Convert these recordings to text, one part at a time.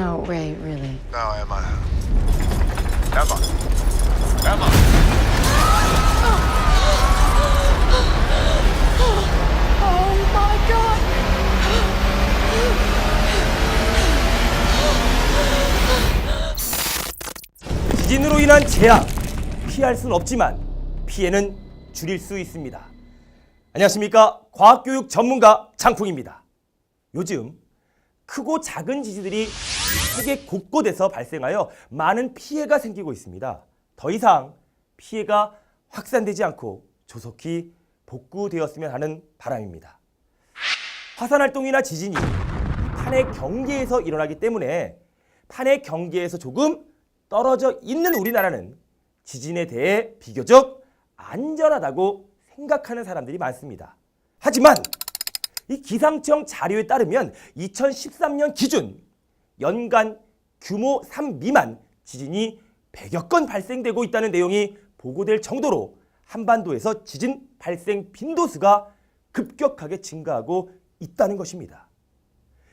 No, Ray, really. No, Emma. Emma. Emma. Oh my God! 지진으로 인한 재앙, 피할 수는 없지만 피해는 줄일 수 있습니다. 안녕하십니까? 과학교육 전문가 장풍입니다. 요즘 크고 작은 지진들이 세계 곳곳에서 발생하여 많은 피해가 생기고 있습니다. 더 이상 피해가 확산되지 않고 조속히 복구되었으면 하는 바람입니다. 화산활동이나 지진이 판의 경계에서 일어나기 때문에 판의 경계에서 조금 떨어져 있는 우리나라는 지진에 대해 비교적 안전하다고 생각하는 사람들이 많습니다. 하지만 이 기상청 자료에 따르면 2013년 기준 연간 규모 3 미만 지진이 100여 건 발생되고 있다는 내용이 보고될 정도로 한반도에서 지진 발생 빈도수가 급격하게 증가하고 있다는 것입니다.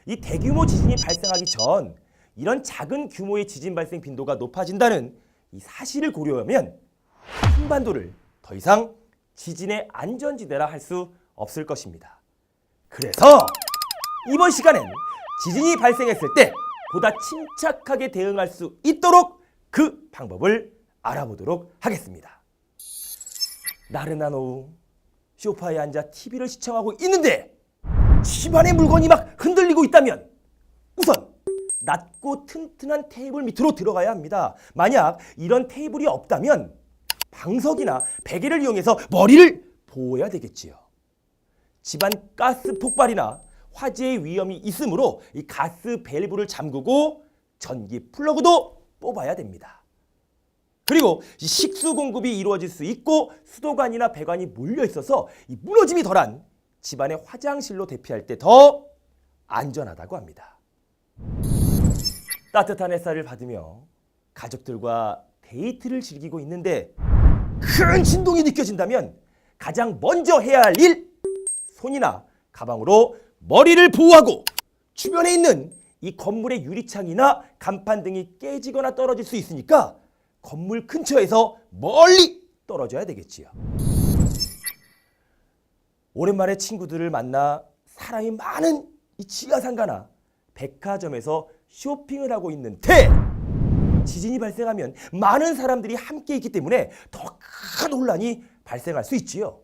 이 대규모 지진이 발생하기 전 이런 작은 규모의 지진 발생 빈도가 높아진다는 이 사실을 고려하면 한반도를 더 이상 지진의 안전지대라 할 수 없을 것입니다. 그래서 이번 시간엔 지진이 발생했을 때 보다 침착하게 대응할 수 있도록 그 방법을 알아보도록 하겠습니다. 나른한 오후 소파에 앉아 TV를 시청하고 있는데 집안의 물건이 막 흔들리고 있다면 우선 낮고 튼튼한 테이블 밑으로 들어가야 합니다. 만약 이런 테이블이 없다면 방석이나 베개를 이용해서 머리를 보호해야 되겠지요. 집안 가스 폭발이나 화재의 위험이 있으므로 이 가스 밸브를 잠그고 전기 플러그도 뽑아야 됩니다. 그리고 식수 공급이 이루어질 수 있고 수도관이나 배관이 몰려 있어서 이 무너짐이 덜한 집안의 화장실로 대피할 때 더 안전하다고 합니다. 따뜻한 햇살을 받으며 가족들과 데이트를 즐기고 있는데 큰 진동이 느껴진다면 가장 먼저 해야 할 일, 손이나 가방으로 머리를 보호하고 주변에 있는 이 건물의 유리창이나 간판 등이 깨지거나 떨어질 수 있으니까 건물 근처에서 멀리 떨어져야 되겠지요. 오랜만에 친구들을 만나 사람이 많은 이 지하상가나 백화점에서 쇼핑을 하고 있는데 지진이 발생하면 많은 사람들이 함께 있기 때문에 더 큰 혼란이 발생할 수 있지요.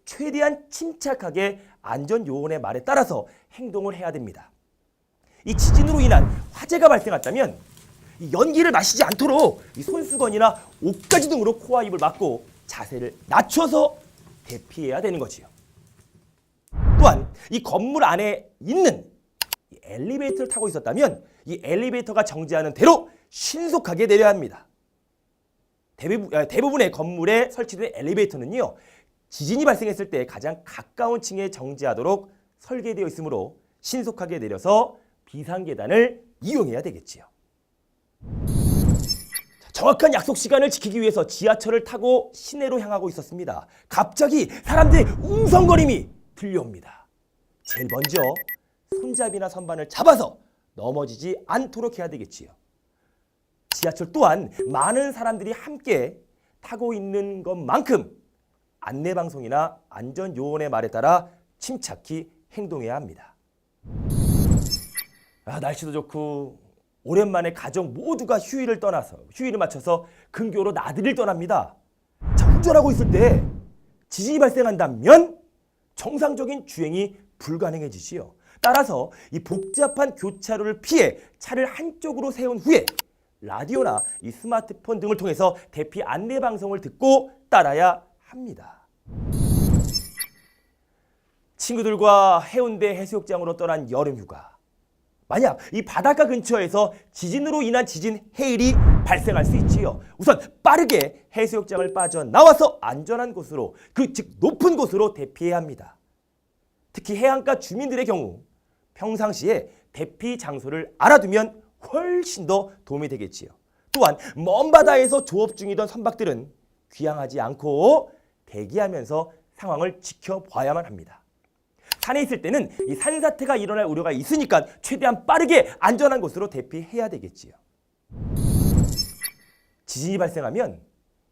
최대한 침착하게 안전요원의 말에 따라서 행동을 해야 됩니다. 이 지진으로 인한 화재가 발생했다면 이 연기를 마시지 않도록 이 손수건이나 옷가지 등으로 코와 입을 막고 자세를 낮춰서 대피해야 되는 거지요. 또한 이 건물 안에 있는 이 엘리베이터를 타고 있었다면 이 엘리베이터가 정지하는 대로 신속하게 내려야 합니다. 대부분의 건물에 설치된 엘리베이터는요, 지진이 발생했을 때 가장 가까운 층에 정지하도록 설계되어 있으므로 신속하게 내려서 비상계단을 이용해야 되겠지요. 정확한 약속 시간을 지키기 위해서 지하철을 타고 시내로 향하고 있었습니다. 갑자기 사람들의 웅성거림이 들려옵니다. 제일 먼저 손잡이나 선반을 잡아서 넘어지지 않도록 해야 되겠지요. 지하철 또한 많은 사람들이 함께 타고 있는 것만큼 안내방송이나 안전요원의 말에 따라 침착히 행동해야 합니다. 날씨도 좋고 오랜만에 가족 모두가 휴일을 맞춰서 근교로 나들이를 떠납니다. 자, 운전하고 있을 때 지진이 발생한다면 정상적인 주행이 불가능해지지요. 따라서 이 복잡한 교차로를 피해 차를 한쪽으로 세운 후에 라디오나 이 스마트폰 등을 통해서 대피 안내 방송을 듣고 따라야 합니다. 친구들과 해운대 해수욕장으로 떠난 여름휴가. 만약 이 바닷가 근처에서 지진으로 인한 지진 해일이 발생할 수 있지요. 우선 빠르게 해수욕장을 빠져나와서 안전한 곳으로, 즉 높은 곳으로 대피해야 합니다. 특히 해안가 주민들의 경우 평상시에 대피 장소를 알아두면 훨씬 더 도움이 되겠지요. 또한 먼 바다에서 조업 중이던 선박들은 귀향하지 않고 대기하면서 상황을 지켜봐야만 합니다. 산에 있을 때는 이 산사태가 일어날 우려가 있으니까 최대한 빠르게 안전한 곳으로 대피해야 되겠지요. 지진이 발생하면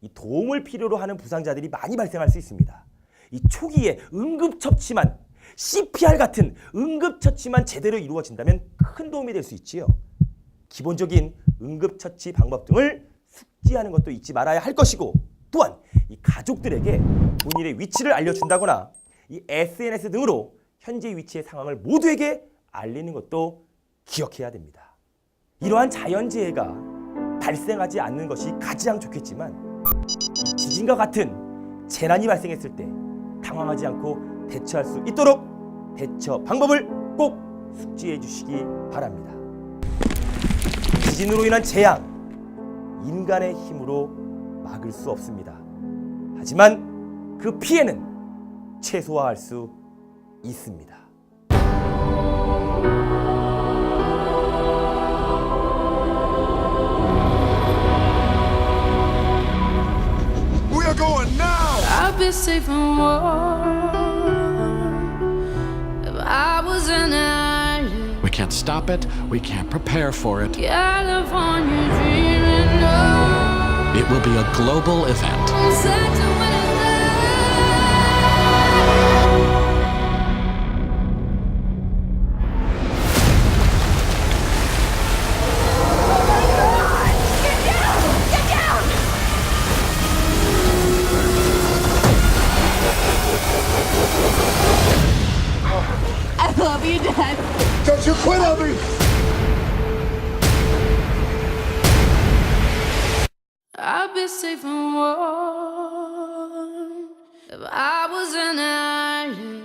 이 도움을 필요로 하는 부상자들이 많이 발생할 수 있습니다. 이 초기에 응급처치만 CPR 같은 응급처치만 제대로 이루어진다면 큰 도움이 될 수 있지요. 기본적인 응급처치 방법 등을 숙지하는 것도 잊지 말아야 할 것이고, 또한 이 가족들에게 본인의 위치를 알려준다거나 이 SNS 등으로 현재 위치의 상황을 모두에게 알리는 것도 기억해야 됩니다. 이러한 자연재해가 발생하지 않는 것이 가장 좋겠지만 지진과 같은 재난이 발생했을 때 당황하지 않고 대처할 수 있도록 대처 방법을 꼭 숙지해 주시기 바랍니다. 지진으로 인한 재앙, 인간의 힘으로 막을 수 없습니다. 하지만 그 피해는 최소화할 수 있습니다. We are going now. I'd be safe and warm if I was an island. We can't stop it. We can't prepare for it. California dreaming of It will be a global event. such a winter. I love you, Dad. Don't you quit on me. I'd be safe and warm if I was an island.